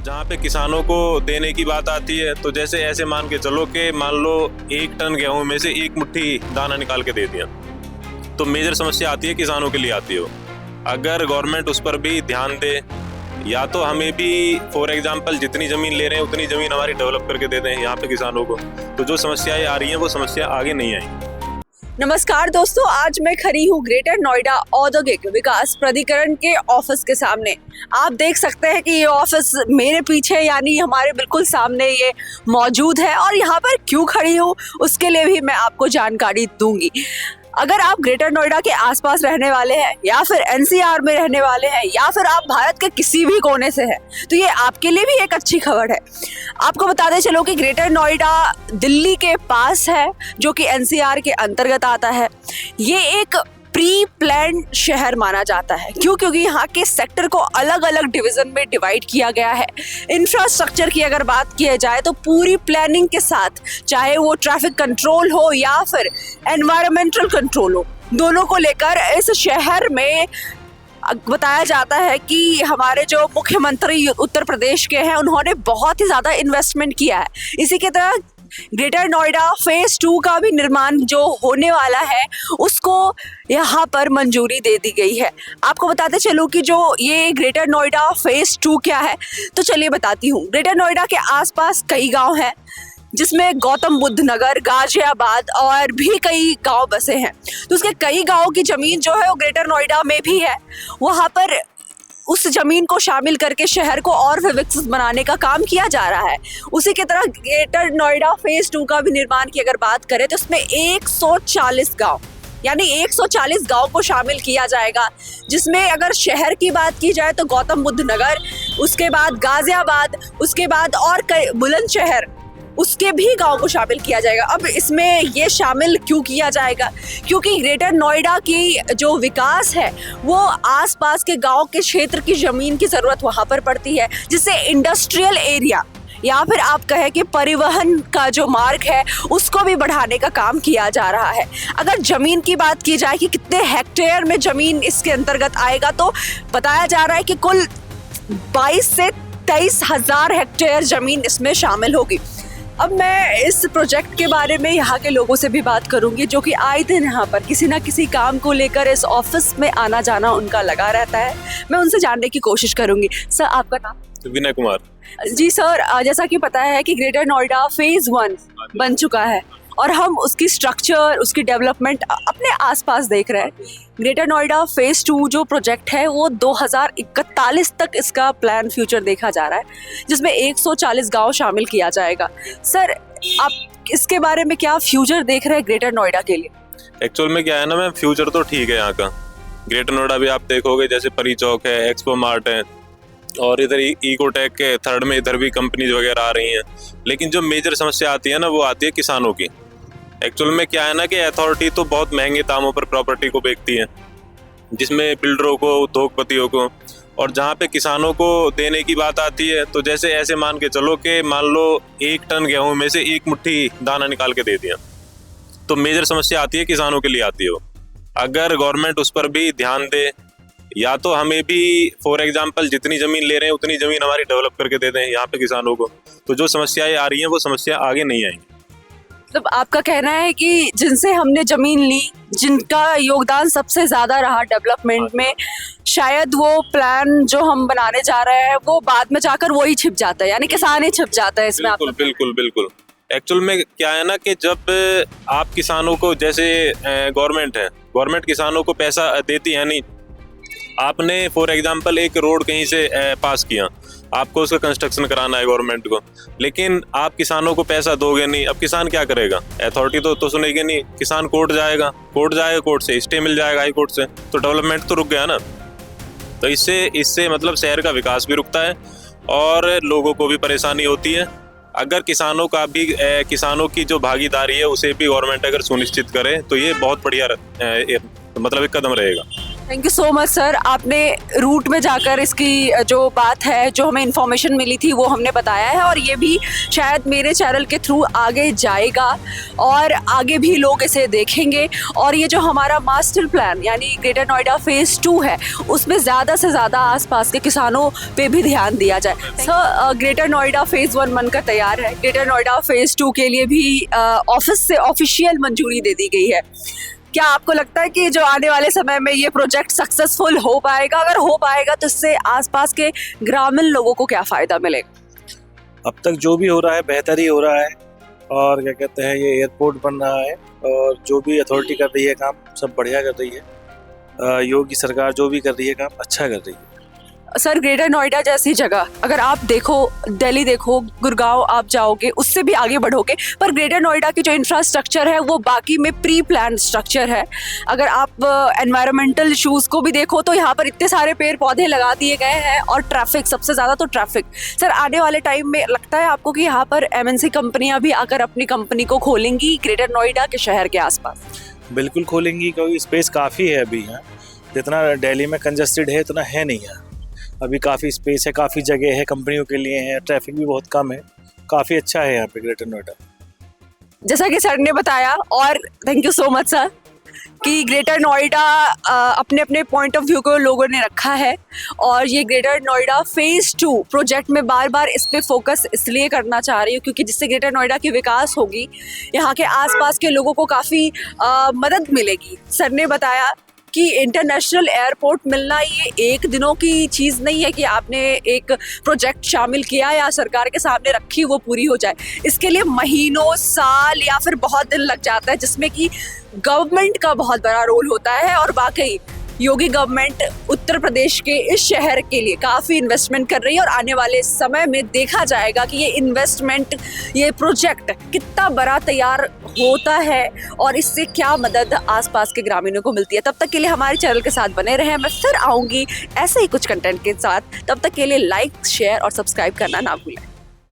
जहाँ पे किसानों को देने की बात आती है तो जैसे ऐसे मान के चलो कि मान लो 1 टन गेहूं में से 1 मुट्ठी दाना निकाल के दे दिया, तो मेजर समस्या आती है किसानों के लिए आती है। अगर गवर्नमेंट उस पर भी ध्यान दे, या तो हमें भी फॉर एग्जांपल जितनी ज़मीन ले रहे हैं उतनी ज़मीन हमारी डेवलप करके दे दें यहाँ पे किसानों को, तो जो समस्याएं आ रही हैं वो समस्या आगे नहीं आई। नमस्कार दोस्तों, आज मैं खड़ी हूँ ग्रेटर नोएडा औद्योगिक विकास प्राधिकरण के ऑफिस के सामने। आप देख सकते हैं कि ये ऑफिस मेरे पीछे यानी हमारे बिल्कुल सामने ये मौजूद है, और यहाँ पर क्यों खड़ी हूँ उसके लिए भी मैं आपको जानकारी दूंगी। अगर आप ग्रेटर नोएडा के आसपास रहने वाले हैं, या फिर एनसीआर में रहने वाले हैं, या फिर आप भारत के किसी भी कोने से हैं, तो ये आपके लिए भी एक अच्छी खबर है। आपको बताते चलो कि ग्रेटर नोएडा दिल्ली के पास है, जो कि एनसीआर के अंतर्गत आता है। ये एक प्री प्लान शहर माना जाता है। क्यों? क्योंकि यहाँ के सेक्टर को अलग अलग डिवीजन में डिवाइड किया गया है। इंफ्रास्ट्रक्चर की अगर बात की जाए तो पूरी प्लानिंग के साथ, चाहे वो ट्रैफिक कंट्रोल हो या फिर एनवायरमेंटल कंट्रोल हो, दोनों को लेकर इस शहर में बताया जाता है कि हमारे जो मुख्यमंत्री उत्तर प्रदेश के हैं, उन्होंने बहुत ही ज़्यादा इन्वेस्टमेंट किया है। इसी के तरह ग्रेटर नोएडा फेज 2 का भी निर्माण जो होने वाला है, उसको यहाँ पर मंजूरी दे दी गई है। आपको बताते चलूँ कि जो ये ग्रेटर नोएडा फेज 2 क्या है, तो चलिए बताती हूँ। ग्रेटर नोएडा के आसपास कई गांव हैं, जिसमें गौतम बुद्ध नगर, गाजियाबाद और भी कई गांव बसे हैं। तो उसके कई गांवों की ज़मीन जो है वो ग्रेटर नोएडा में भी है। वहाँ पर उस जमीन को शामिल करके शहर को और भी विकसित बनाने का काम किया जा रहा है। उसी की तरह ग्रेटर नोएडा फेज 2 का भी निर्माण की अगर बात करें तो उसमें 140 गांव यानी 140 गांव को शामिल किया जाएगा, जिसमें अगर शहर की बात की जाए तो गौतम बुद्ध नगर, उसके बाद गाजियाबाद, उसके बाद और बुलंदशहर, उसके भी गांव को शामिल किया जाएगा। अब इसमें ये शामिल क्यों किया जाएगा? क्योंकि ग्रेटर नोएडा की जो विकास है वो आसपास के गांव के क्षेत्र की ज़मीन की ज़रूरत वहाँ पर पड़ती है, जिससे इंडस्ट्रियल एरिया या फिर आप कहें कि परिवहन का जो मार्ग है उसको भी बढ़ाने का काम किया जा रहा है। अगर ज़मीन की बात की जाए कि कितने हेक्टेयर में ज़मीन इसके अंतर्गत आएगा, तो बताया जा रहा है कि कुल 22 से 23 हज़ार हेक्टेयर ज़मीन इसमें शामिल होगी। अब मैं इस प्रोजेक्ट के बारे में यहाँ के लोगों से भी बात करूंगी, जो कि आए दिन यहाँ पर किसी ना किसी काम को लेकर इस ऑफिस में आना जाना उनका लगा रहता है। मैं उनसे जानने की कोशिश करूंगी। सर, आपका नाम? विनय कुमार जी सर, जैसा कि पता है कि ग्रेटर नोएडा फेज 1 बन चुका है और हम उसकी स्ट्रक्चर, उसकी डेवलपमेंट अपने आसपास देख रहे हैं। ग्रेटर नोएडा फेज 2 जो प्रोजेक्ट है वो 2041 तक इसका प्लान फ्यूचर देखा जा रहा है, जिसमें 140 गांव शामिल किया जाएगा। सर, आप इसके बारे में क्या फ्यूचर देख रहे हैं ग्रेटर नोएडा के लिए? एक्चुअल में क्या है ना मैम, फ्यूचर तो ठीक है यहाँ का। ग्रेटर नोएडा भी आप देखोगे, जैसे परी चौक है, एक्सपो मार्ट है, और इधर इकोटेक के थर्ड में इधर भी कंपनीज वगैरह आ रही हैं। लेकिन जो मेजर समस्या आती है ना, वो आती है किसानों की। एक्चुअल में क्या है ना कि अथॉरिटी तो बहुत महंगे दामों पर प्रॉपर्टी को बेचती है, जिसमें बिल्डरों को, उद्योगपतियों को, और जहाँ पे किसानों को देने की बात आती है तो जैसे ऐसे मान के चलो कि मान लो 1 टन गेहूं में से 1 मुट्ठी दाना निकाल के दे दिया, तो मेजर समस्या आती है किसानों के लिए आती है वो। अगर गवर्नमेंट उस पर भी ध्यान दे, या तो हमें भी फॉर एग्जांपल जितनी ज़मीन ले रहे हैं उतनी ज़मीन हमारी डेवलप करके दे दें यहाँ पे किसानों को, तो जो समस्याएं आ रही हैं वो समस्या आगे नहीं आएंगी। मतलब आपका कहना है कि जिनसे हमने ज़मीन ली, जिनका योगदान सबसे ज़्यादा रहा डेवलपमेंट में, शायद वो प्लान जो हम बनाने जा रहे हैं वो बाद में जाकर वो ही छिप जाता है, यानी किसान ही छिप जाता है इसमें। बिल्कुल बिल्कुल बिल्कुल। एक्चुअल में क्या है ना कि जब आप किसानों को, जैसे गवर्नमेंट किसानों को पैसा देती है नहीं। आपने फॉर एग्जांपल एक रोड कहीं से पास किया, आपको उसका कंस्ट्रक्शन कराना है गवर्नमेंट को, लेकिन आप किसानों को पैसा दोगे नहीं। अब किसान क्या करेगा? अथॉरिटी तो सुनेगी नहीं, किसान कोर्ट जाएगा, कोर्ट से स्टे मिल जाएगा, हाई कोर्ट से, तो डेवलपमेंट तो रुक गया ना। तो इससे मतलब शहर का विकास भी रुकता है और लोगों को भी परेशानी होती है। अगर किसानों की जो भागीदारी है उसे भी गवर्नमेंट अगर सुनिश्चित करे तो ये बहुत बढ़िया मतलब एक कदम रहेगा। Thank you so much sir, आपने रूट में जाकर इसकी जो बात है, जो हमें इन्फॉर्मेशन मिली थी वो हमने बताया है, और ये भी शायद मेरे चैनल के थ्रू आगे जाएगा और आगे भी लोग इसे देखेंगे। और ये जो हमारा मास्टर प्लान यानी ग्रेटर नोएडा फेज़ 2 है, उसमें ज़्यादा से ज़्यादा आसपास के किसानों पे भी ध्यान दिया जाए। सर, ग्रेटर नोएडा फेज़ 1 बनकर तैयार है, ग्रेटर नोएडा फेज़ 2 के लिए भी ऑफिस से ऑफिशियल मंजूरी दे दी गई है। क्या आपको लगता है कि जो आने वाले समय में ये प्रोजेक्ट सक्सेसफुल हो पाएगा? अगर हो पाएगा तो इससे आसपास के ग्रामीण लोगों को क्या फायदा मिलेगा? अब तक जो भी हो रहा है बेहतर ही हो रहा है, और क्या कहते हैं, ये एयरपोर्ट बन रहा है और जो भी अथॉरिटी कर रही है काम सब बढ़िया कर रही है। योगी सरकार जो भी कर रही है काम अच्छा कर रही है। सर, ग्रेटर नोएडा जैसी जगह अगर आप देखो, दिल्ली देखो, गुड़गांव आप जाओगे, उससे भी आगे बढ़ोगे, पर ग्रेटर नोएडा की जो इंफ्रास्ट्रक्चर है वो बाकी में प्री प्लान स्ट्रक्चर है। अगर आप एनवायरमेंटल इशूज़ को भी देखो तो यहाँ पर इतने सारे पेड़ पौधे लगा दिए गए हैं, और ट्रैफिक, सबसे ज़्यादा तो ट्रैफिक। सर, आने वाले टाइम में लगता है आपको कि यहाँ पर MNC कंपनियाँ भी आकर अपनी कंपनी को खोलेंगी ग्रेटर नोएडा के शहर के आसपास? बिल्कुल खोलेंगी, क्योंकि स्पेस काफ़ी है अभी यहाँ। जितना दिल्ली में कंजस्टेड है उतना है नहीं यहाँ। अभी काफ़ी स्पेस है, काफ़ी जगह है कंपनियों के लिए है, ट्रैफिक भी बहुत कम है, काफ़ी अच्छा है यहाँ पे ग्रेटर नोएडा। जैसा कि सर ने बताया, और thank you so much sir, कि ग्रेटर नोएडा अपने अपने पॉइंट ऑफ व्यू को लोगों ने रखा है, और ये ग्रेटर नोएडा फेज़ 2 प्रोजेक्ट में बार बार इस पे फोकस इसलिए करना चाह रही हूँ क्योंकि जिससे ग्रेटर नोएडा की विकास होगी, यहाँ के आसपास के लोगों को काफ़ी मदद मिलेगी। सर ने बताया कि इंटरनेशनल एयरपोर्ट मिलना ये एक दिनों की चीज़ नहीं है कि आपने एक प्रोजेक्ट शामिल किया या सरकार के सामने रखी वो पूरी हो जाए। इसके लिए महीनों, साल या फिर बहुत दिन लग जाता है, जिसमें कि गवर्नमेंट का बहुत बड़ा रोल होता है। और वाकई योगी गवर्नमेंट उत्तर प्रदेश के इस शहर के लिए काफ़ी इन्वेस्टमेंट कर रही है, और आने वाले समय में देखा जाएगा कि ये इन्वेस्टमेंट, ये प्रोजेक्ट कितना बड़ा तैयार होता है और इससे क्या मदद आसपास के ग्रामीणों को मिलती है। तब तक के लिए हमारे चैनल के साथ बने रहें, मैं फिर आऊँगी ऐसे ही कुछ कंटेंट के साथ। तब तक के लिए लाइक, शेयर और सब्सक्राइब करना ना भूलें।